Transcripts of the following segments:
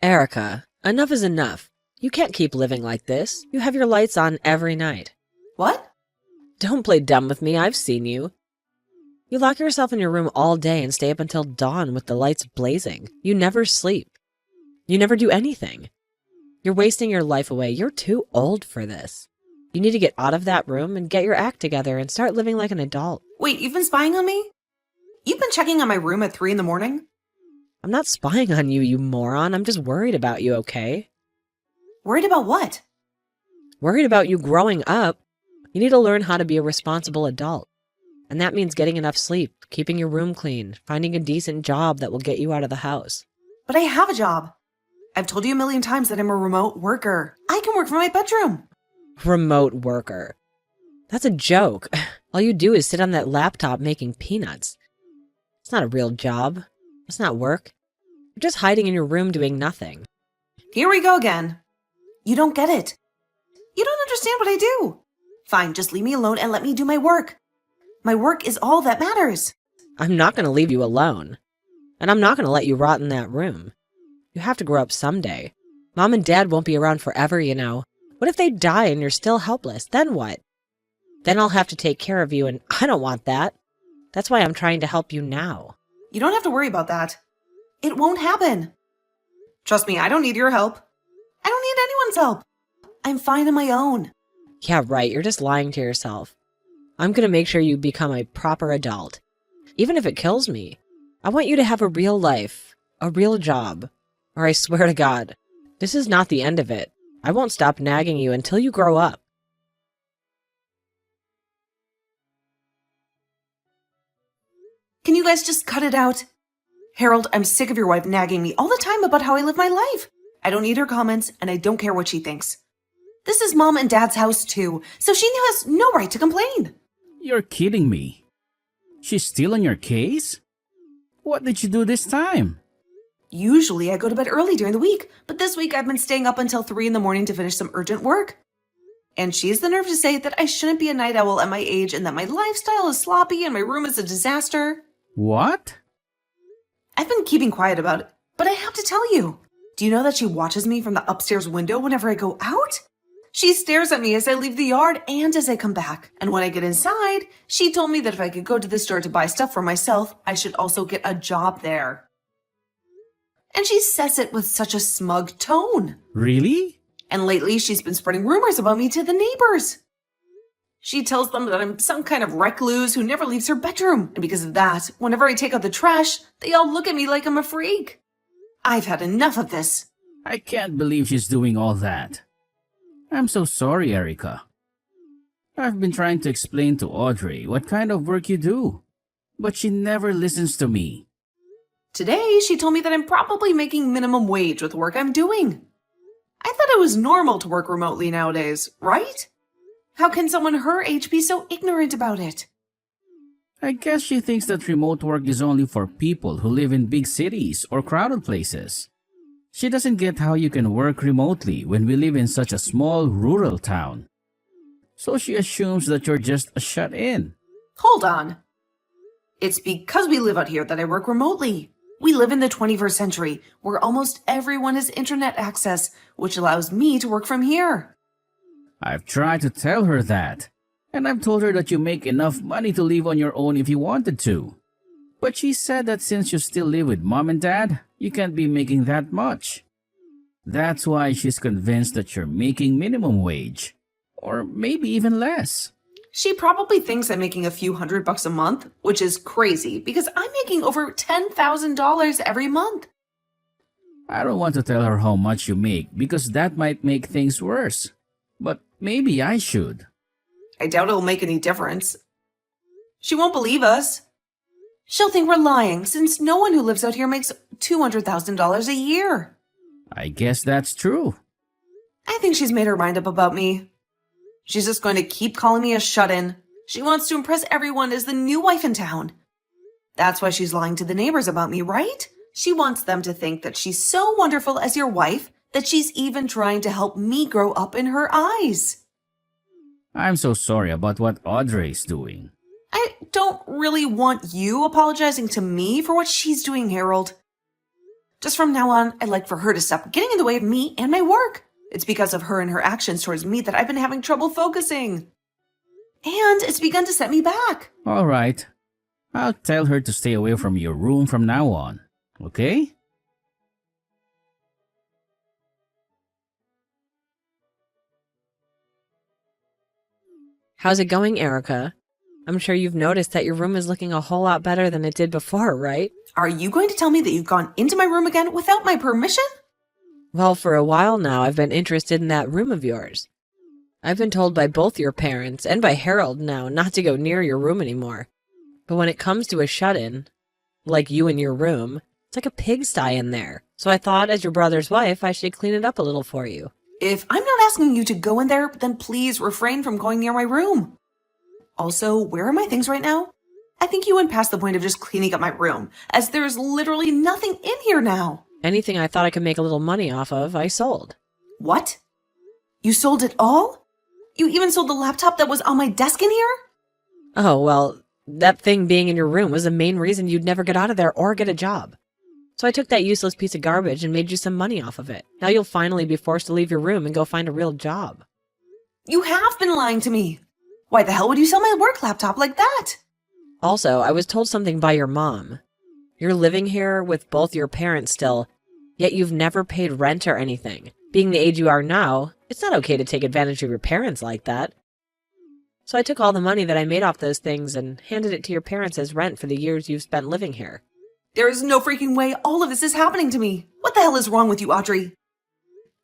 Erica, enough is enough. You can't keep living like this. You have your lights on every night. What? Don't play dumb with me, I've seen you. You lock yourself in your room all day and stay up until dawn with the lights blazing. You never sleep. You never do anything. You're wasting your life away. You're too old for this. You need to get out of that room and get your act together and start living like an adult. Wait, you've been spying on me? You've been checking on my room at 3 in the morning? I'm not spying on you, you moron. I'm just worried about you, okay? Worried about what? Worried about you growing up. You need to learn how to be a responsible adult. And that means getting enough sleep, keeping your room clean, finding a decent job that will get you out of the house. But I have a job. I've told you a million times that I'm a remote worker. I can work from my bedroom. Remote worker. That's a joke. All you do is sit on that laptop making peanuts. It's not a real job. It's not work. You're just hiding in your room doing nothing. Here we go again. You don't get it. You don't understand what I do. Fine, just leave me alone and let me do my work. My work is all that matters. I'm not going to leave you alone. And I'm not going to let you rot in that room. You have to grow up someday. Mom and Dad won't be around forever, you know. What if they die and you're still helpless? Then what? Then I'll have to take care of you, and I don't want that. That's why I'm trying to help you now. You don't have to worry about that. It won't happen. Trust me, I don't need your help. I don't need anyone's help. I'm fine on my own. Yeah, right. You're just lying to yourself. I'm going to make sure you become a proper adult. Even if it kills me. I want you to have a real life, a real job. Or I swear to God, this is not the end of it. I won't stop nagging you until you grow up. Can you guys just cut it out? Harold, I'm sick of your wife nagging me all the time about how I live my life. I don't need her comments, and I don't care what she thinks. This is Mom and Dad's house, too, so she has no right to complain. You're kidding me. She's still on your case? What did you do this time? Usually I go to bed early during the week, but this week I've been staying up until 3 in the morning to finish some urgent work. And she has the nerve to say that I shouldn't be a night owl at my age and that my lifestyle is sloppy and my room is a disaster. What? I've been keeping quiet about it, but I have to tell you. Do you know that she watches me from the upstairs window whenever I go out? She stares at me as I leave the yard and as I come back. And when I get inside, she told me that if I could go to the store to buy stuff for myself, I should also get a job there. And she says it with such a smug tone. Really? And lately, she's been spreading rumors about me to the neighbors. She tells them that I'm some kind of recluse who never leaves her bedroom. And because of that, whenever I take out the trash, they all look at me like I'm a freak. I've had enough of this. I can't believe she's doing all that. I'm so sorry, Erica. I've been trying to explain to Audrey what kind of work you do, but she never listens to me. Today, she told me that I'm probably making minimum wage with the work I'm doing. I thought it was normal to work remotely nowadays, right? How can someone her age be so ignorant about it? I guess she thinks that remote work is only for people who live in big cities or crowded places. She doesn't get how you can work remotely when we live in such a small rural town. So she assumes that you're just a shut-in. Hold on. It's because we live out here that I work remotely. We live in the 21st century, where almost everyone has internet access, which allows me to work from here. I've tried to tell her that, and I've told her that you make enough money to live on your own if you wanted to. But she said that since you still live with Mom and Dad, you can't be making that much. That's why she's convinced that you're making minimum wage, or maybe even less. She probably thinks I'm making a few $100 a month, which is crazy because I'm making over $10,000 every month. I don't want to tell her how much you make because that might make things worse. But maybe I should. I doubt it'll make any difference. She won't believe us. She'll think we're lying since no one who lives out here makes $200,000 a year. I guess that's true. I think she's made her mind up about me. She's just going to keep calling me a shut-in. She wants to impress everyone as the new wife in town. That's why she's lying to the neighbors about me, right? She wants them to think that she's so wonderful as your wife that she's even trying to help me grow up in her eyes. I'm so sorry about what Audrey's doing. I don't really want you apologizing to me for what she's doing, Harold. Just from now on, I'd like for her to stop getting in the way of me and my work. It's because of her and her actions towards me that I've been having trouble focusing. And it's begun to set me back. All right. I'll tell her to stay away from your room from now on. Okay? How's it going, Erica? I'm sure you've noticed that your room is looking a whole lot better than it did before, right? Are you going to tell me that you've gone into my room again without my permission? Well, for a while now, I've been interested in that room of yours. I've been told by both your parents and by Harold now not to go near your room anymore. But when it comes to a shut-in, like you in your room, it's like a pigsty in there. So I thought, as your brother's wife, I should clean it up a little for you. If I'm not asking you to go in there, then please refrain from going near my room. Also, where are my things right now? I think you went past the point of just cleaning up my room, as there's literally nothing in here now. Anything I thought I could make a little money off of, I sold. What? You sold it all? You even sold the laptop that was on my desk in here? Oh, well, that thing being in your room was the main reason you'd never get out of there or get a job. So I took that useless piece of garbage and made you some money off of it. Now you'll finally be forced to leave your room and go find a real job. You have been lying to me. Why the hell would you sell my work laptop like that? Also, I was told something by your mom. You're living here with both your parents still, yet you've never paid rent or anything. Being the age you are now, it's not okay to take advantage of your parents like that. So I took all the money that I made off those things and handed it to your parents as rent for the years you've spent living here. There is no freaking way all of this is happening to me. What the hell is wrong with you, Audrey?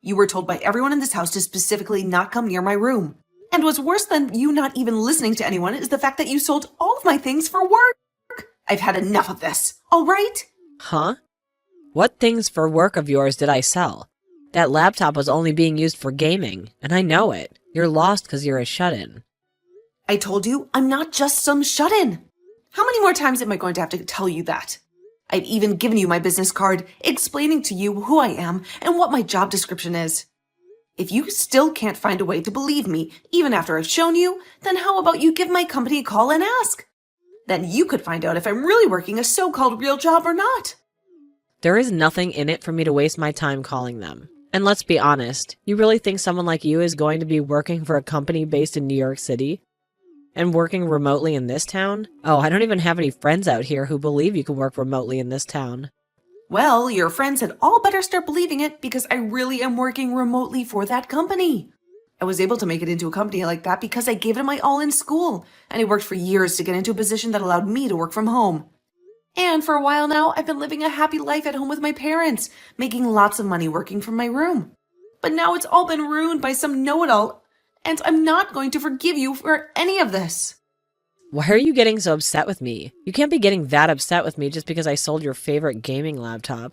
You were told by everyone in this house to specifically not come near my room. And what's worse than you not even listening to anyone is the fact that you sold all of my things for work. I've had enough of this, all right? Huh? What things for work of yours did I sell? That laptop was only being used for gaming, and I know it. You're lost because you're a shut-in. I told you, I'm not just some shut-in. How many more times am I going to have to tell you that? I've even given you my business card, explaining to you who I am and what my job description is. If you still can't find a way to believe me, even after I've shown you, then how about you give my company a call and ask? Then you could find out if I'm really working a so-called real job or not. There is nothing in it for me to waste my time calling them. And let's be honest, you really think someone like you is going to be working for a company based in New York City? And working remotely in this town? Oh, I don't even have any friends out here who believe you can work remotely in this town. Well, your friends had all better start believing it because I really am working remotely for that company. I was able to make it into a company like that because I gave it my all in school, and I worked for years to get into a position that allowed me to work from home. And for a while now, I've been living a happy life at home with my parents, making lots of money working from my room. But now it's all been ruined by some know-it-all, and I'm not going to forgive you for any of this. Why are you getting so upset with me? You can't be getting that upset with me just because I sold your favorite gaming laptop.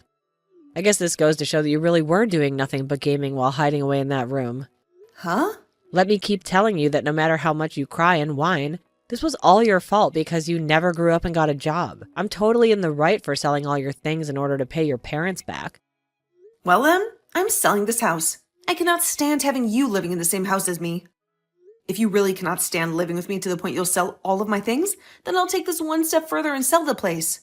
I guess this goes to show that you really were doing nothing but gaming while hiding away in that room. Huh? Let me keep telling you that no matter how much you cry and whine, this was all your fault because you never grew up and got a job. I'm totally in the right for selling all your things in order to pay your parents back. Well then, I'm selling this house. I cannot stand having you living in the same house as me. If you really cannot stand living with me to the point you'll sell all of my things, then I'll take this one step further and sell the place.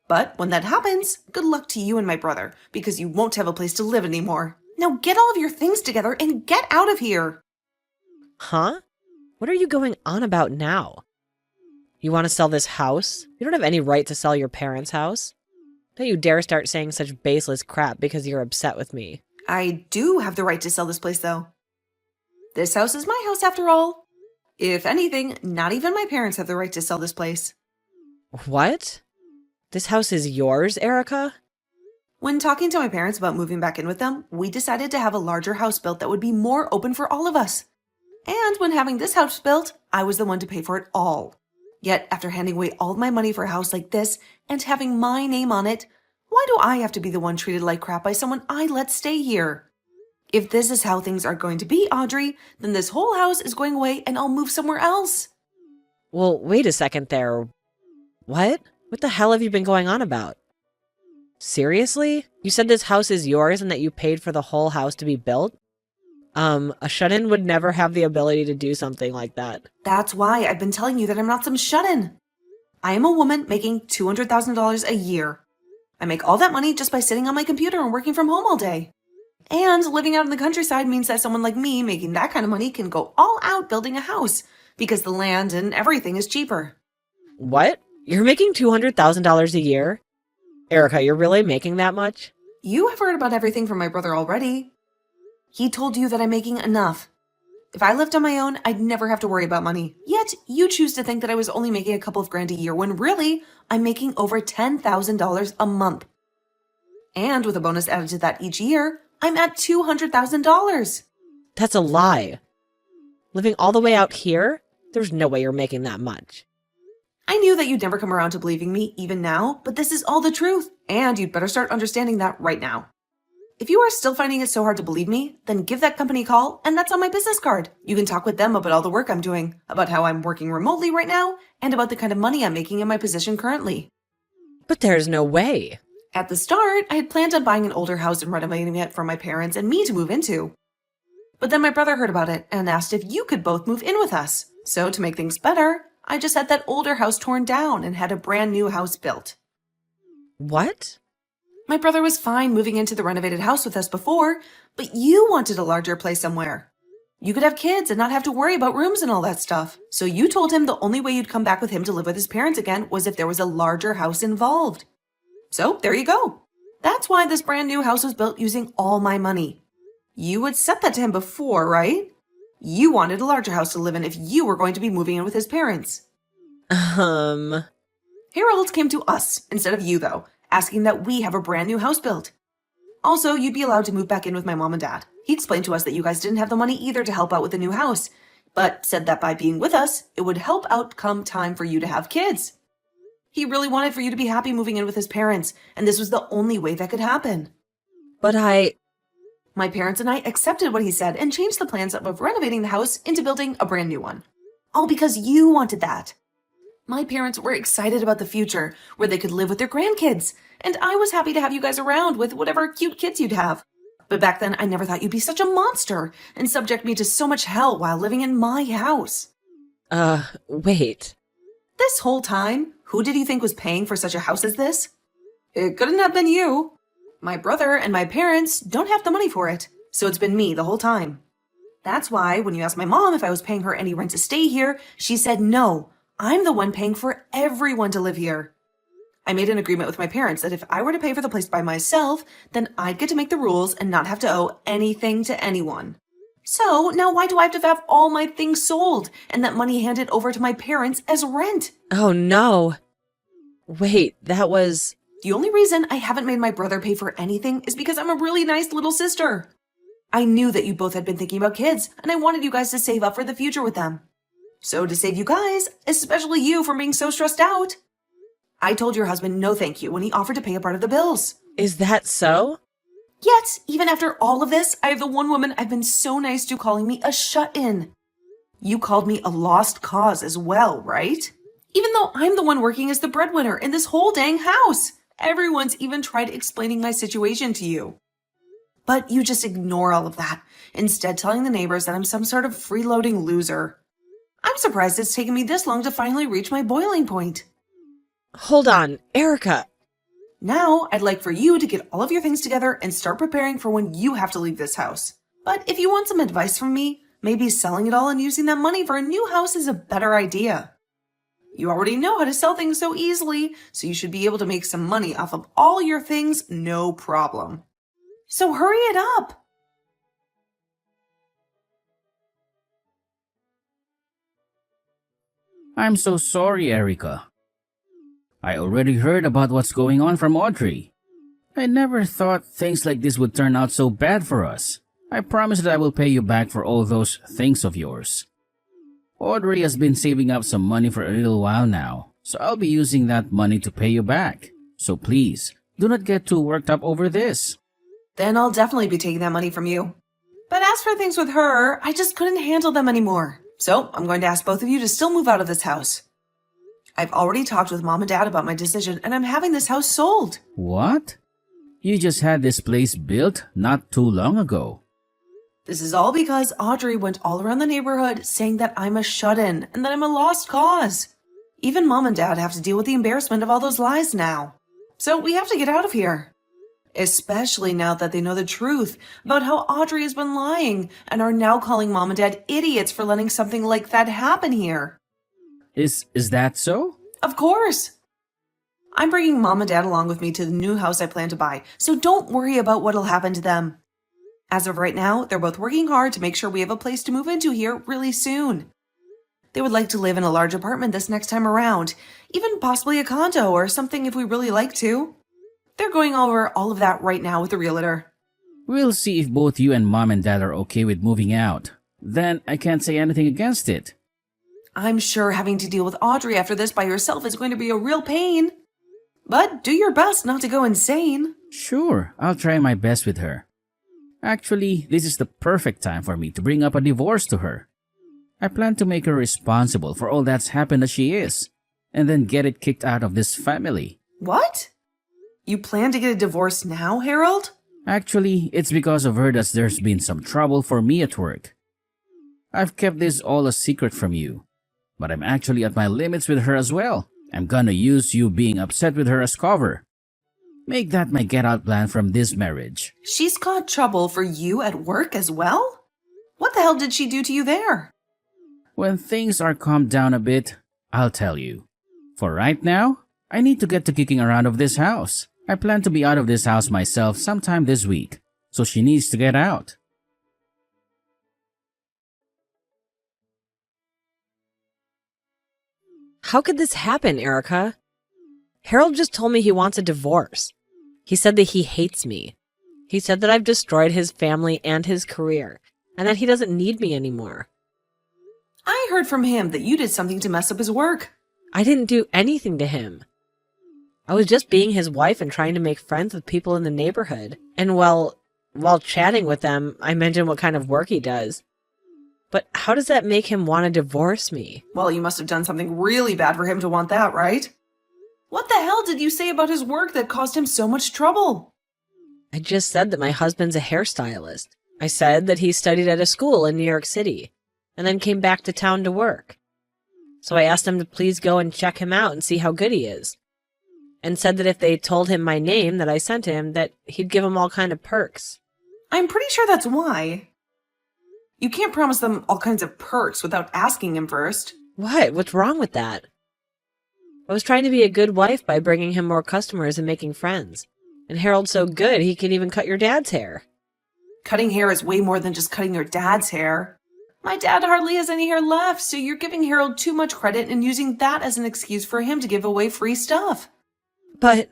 But when that happens, good luck to you and my brother, because you won't have a place to live anymore. Now get all of your things together and get out of here. Huh? What are you going on about now? You want to sell this house? You don't have any right to sell your parents' house. Don't you dare start saying such baseless crap because you're upset with me. I do have the right to sell this place, though. This house is my house, after all. If anything, not even my parents have the right to sell this place. What? This house is yours, Erica? When talking to my parents about moving back in with them, we decided to have a larger house built that would be more open for all of us. And when having this house built, I was the one to pay for it all. Yet, after handing away all of my money for a house like this and having my name on it, why do I have to be the one treated like crap by someone I let stay here? If this is how things are going to be, Audrey, then this whole house is going away and I'll move somewhere else. Well, wait a second there. What? What the hell have you been going on about? Seriously? You said this house is yours and that you paid for the whole house to be built? A shut-in would never have the ability to do something like that. That's why I've been telling you that I'm not some shut-in. I am a woman making $200,000 a year. I make all that money just by sitting on my computer and working from home all day. And living out in the countryside means that someone like me making that kind of money can go all out building a house because the land and everything is cheaper. What? You're making $200,000 a year? Erica, you're really making that much? You have heard about everything from my brother already. He told you that I'm making enough. If I lived on my own, I'd never have to worry about money. Yet, you choose to think that I was only making a couple of grand a year when really, I'm making over $10,000 a month. And with a bonus added to that each year, I'm at $200,000. That's a lie. Living all the way out here? There's no way you're making that much. I knew that you'd never come around to believing me even now, but this is all the truth, and you'd better start understanding that right now. If you are still finding it so hard to believe me, then give that company a call, and that's on my business card. You can talk with them about all the work I'm doing, about how I'm working remotely right now, and about the kind of money I'm making in my position currently. But there's no way. At the start, I had planned on buying an older house and renovating it for my parents and me to move into. But then my brother heard about it and asked if you could both move in with us. So to make things better, I just had that older house torn down and had a brand new house built. What? My brother was fine moving into the renovated house with us before, but you wanted a larger place somewhere. You could have kids and not have to worry about rooms and all that stuff. So you told him the only way you'd come back with him to live with his parents again was if there was a larger house involved. So there you go. That's why this brand new house was built using all my money. You had said that to him before, right? You wanted a larger house to live in if you were going to be moving in with his parents. Harold came to us instead of you, though, asking that we have a brand new house built. Also, you'd be allowed to move back in with my mom and dad. He explained to us that you guys didn't have the money either to help out with the new house, but said that by being with us, it would help out come time for you to have kids. He really wanted for you to be happy moving in with his parents, and this was the only way that could happen. But My parents and I accepted what he said and changed the plans of renovating the house into building a brand new one. All because you wanted that. My parents were excited about the future, where they could live with their grandkids, and I was happy to have you guys around with whatever cute kids you'd have. But back then, I never thought you'd be such a monster and subject me to so much hell while living in my house. Wait. This whole time, who did you think was paying for such a house as this? It couldn't have been you. My brother and my parents don't have the money for it, so it's been me the whole time. That's why when you asked my mom if I was paying her any rent to stay here, she said no, I'm the one paying for everyone to live here. I made an agreement with my parents that if I were to pay for the place by myself, then I'd get to make the rules and not have to owe anything to anyone. So now why do I have to have all my things sold and that money handed over to my parents as rent? Oh no. Wait, that was... The only reason I haven't made my brother pay for anything is because I'm a really nice little sister. I knew that you both had been thinking about kids, and I wanted you guys to save up for the future with them. So to save you guys, especially you from being so stressed out, I told your husband no thank you when he offered to pay a part of the bills. Is that so? Yet, even after all of this, I have the one woman I've been so nice to calling me a shut-in. You called me a lost cause as well, right? Even though I'm the one working as the breadwinner in this whole dang house. Everyone's even tried explaining my situation to you. But you just ignore all of that, instead telling the neighbors that I'm some sort of freeloading loser. I'm surprised it's taken me this long to finally reach my boiling point. Hold on, Erica. Now, I'd like for you to get all of your things together and start preparing for when you have to leave this house. But if you want some advice from me, maybe selling it all and using that money for a new house is a better idea. You already know how to sell things so easily, so you should be able to make some money off of all your things, no problem. So hurry it up! I'm so sorry, Erica. I already heard about what's going on from Audrey. I never thought things like this would turn out so bad for us. I promise that I will pay you back for all those things of yours. Audrey has been saving up some money for a little while now, so I'll be using that money to pay you back. So please, do not get too worked up over this. Then I'll definitely be taking that money from you. But as for things with her, I just couldn't handle them anymore. So I'm going to ask both of you to still move out of this house. I've already talked with Mom and Dad about my decision, and I'm having this house sold. What? You just had this place built not too long ago. This is all because Audrey went all around the neighborhood saying that I'm a shut-in and that I'm a lost cause. Even Mom and Dad have to deal with the embarrassment of all those lies now. So we have to get out of here. Especially now that they know the truth about how Audrey has been lying and are now calling Mom and Dad idiots for letting something like that happen here. Is that so? Of course. I'm bringing Mom and Dad along with me to the new house I plan to buy, so don't worry about what'll happen to them. As of right now, they're both working hard to make sure we have a place to move into here really soon. They would like to live in a large apartment this next time around, even possibly a condo or something if we really like to. They're going over all of that right now with the realtor. We'll see if both you and Mom and Dad are okay with moving out. Then I can't say anything against it. I'm sure having to deal with Audrey after this by yourself is going to be a real pain. But do your best not to go insane. Sure, I'll try my best with her. Actually, this is the perfect time for me to bring up a divorce to her. I plan to make her responsible for all that's happened as she is, and then get it kicked out of this family. What? You plan to get a divorce now, Harold? Actually, it's because of her that there's been some trouble for me at work. I've kept this all a secret from you, but I'm actually at my limits with her as well. I'm gonna use you being upset with her as cover. Make that my get-out plan from this marriage. She's got trouble for you at work as well? What the hell did she do to you there? When things are calmed down a bit, I'll tell you. For right now, I need to get to kicking around of this house. I plan to be out of this house myself sometime this week, so she needs to get out. How could this happen, Erica? Harold just told me he wants a divorce. He said that he hates me. He said that I've destroyed his family and his career, and that he doesn't need me anymore. I heard from him that you did something to mess up his work. I didn't do anything to him. I was just being his wife and trying to make friends with people in the neighborhood. And while chatting with them, I mentioned what kind of work he does. But how does that make him want to divorce me? Well, you must have done something really bad for him to want that, right? What the hell did you say about his work that caused him so much trouble? I just said that my husband's a hairstylist. I said that he studied at a school in New York City, and then came back to town to work. So I asked him to please go and check him out and see how good he is. And said that if they told him my name that I sent him, that he'd give him all kind of perks. I'm pretty sure that's why. You can't promise them all kinds of perks without asking him first. What? What's wrong with that? I was trying to be a good wife by bringing him more customers and making friends. And Harold's so good, he can even cut your dad's hair. Cutting hair is way more than just cutting your dad's hair. My dad hardly has any hair left, so you're giving Harold too much credit and using that as an excuse for him to give away free stuff. But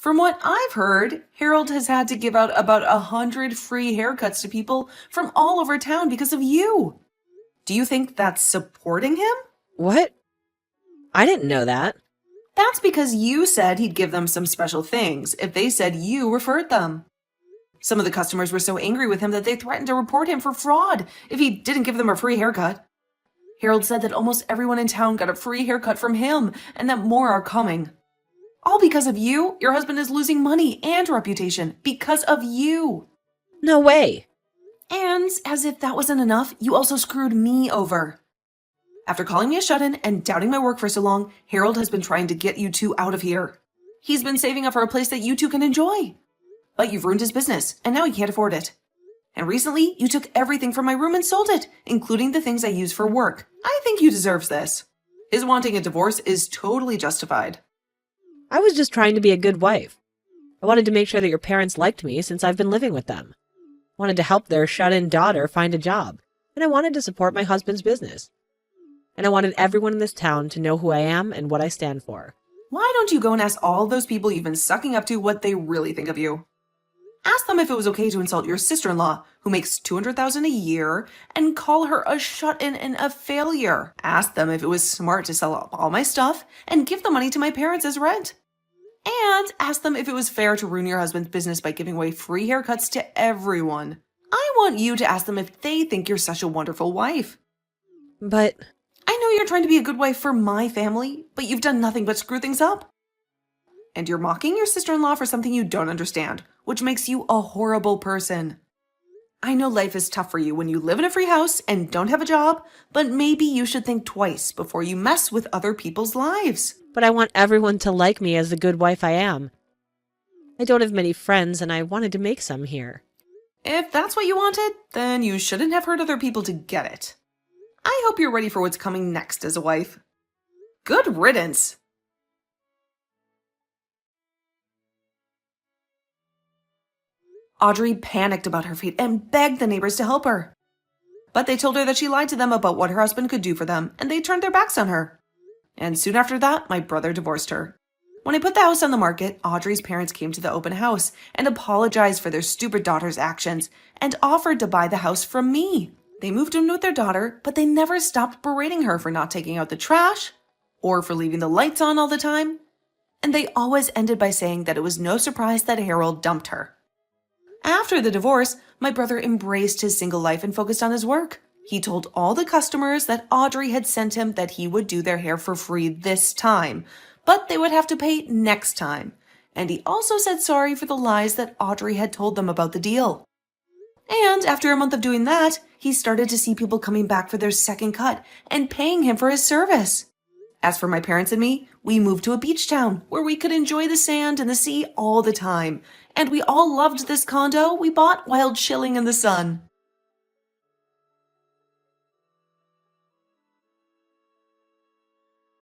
from what I've heard, Harold has had to give out about 100 free haircuts to people from all over town because of you. Do you think that's supporting him? what? I didn't know that. That's because you said he'd give them some special things if they said you referred them. Some of the customers were so angry with him that they threatened to report him for fraud if he didn't give them a free haircut. Harold said that almost everyone in town got a free haircut from him and that more are coming. All because of you, your husband is losing money and reputation because of you. No way. And as if that wasn't enough, you also screwed me over. After calling me a shut-in and doubting my work for so long, Harold has been trying to get you two out of here. He's been saving up for a place that you two can enjoy. But you've ruined his business, and now he can't afford it. And recently, you took everything from my room and sold it, including the things I use for work. I think you deserve this. His wanting a divorce is totally justified. I was just trying to be a good wife. I wanted to make sure that your parents liked me since I've been living with them. I wanted to help their shut-in daughter find a job, and I wanted to support my husband's business. And I wanted everyone in this town to know who I am and what I stand for. Why don't you go and ask all those people you've been sucking up to what they really think of you? Ask them if it was okay to insult your sister-in-law, who makes $200,000 a year, and call her a shut-in and a failure. Ask them if it was smart to sell up all my stuff and give the money to my parents as rent. And ask them if it was fair to ruin your husband's business by giving away free haircuts to everyone. I want you to ask them if they think you're such a wonderful wife. But I know you're trying to be a good wife for my family, but you've done nothing but screw things up. And you're mocking your sister-in-law for something you don't understand, which makes you a horrible person. I know life is tough for you when you live in a free house and don't have a job, but maybe you should think twice before you mess with other people's lives. I want everyone to like me as the good wife I am. I don't have many friends and I wanted to make some here. If that's what you wanted, then you shouldn't have hurt other people to get it. I hope you're ready for what's coming next as a wife. Good riddance. Audrey panicked about her fate and begged the neighbors to help her. But they told her that she lied to them about what her husband could do for them, and they turned their backs on her. And soon after that, my brother divorced her. When I put the house on the market, Audrey's parents came to the open house and apologized for their stupid daughter's actions and offered to buy the house from me. They moved in with their daughter, but they never stopped berating her for not taking out the trash or for leaving the lights on all the time. And they always ended by saying that it was no surprise that Harold dumped her. After the divorce, my brother embraced his single life and focused on his work. He told all the customers that Audrey had sent him that he would do their hair for free this time, but they would have to pay next time. And he also said sorry for the lies that Audrey had told them about the deal. And after a month of doing that, he started to see people coming back for their second cut and paying him for his service. As for my parents and me, we moved to a beach town where we could enjoy the sand and the sea all the time. And we all loved this condo we bought while chilling in the sun.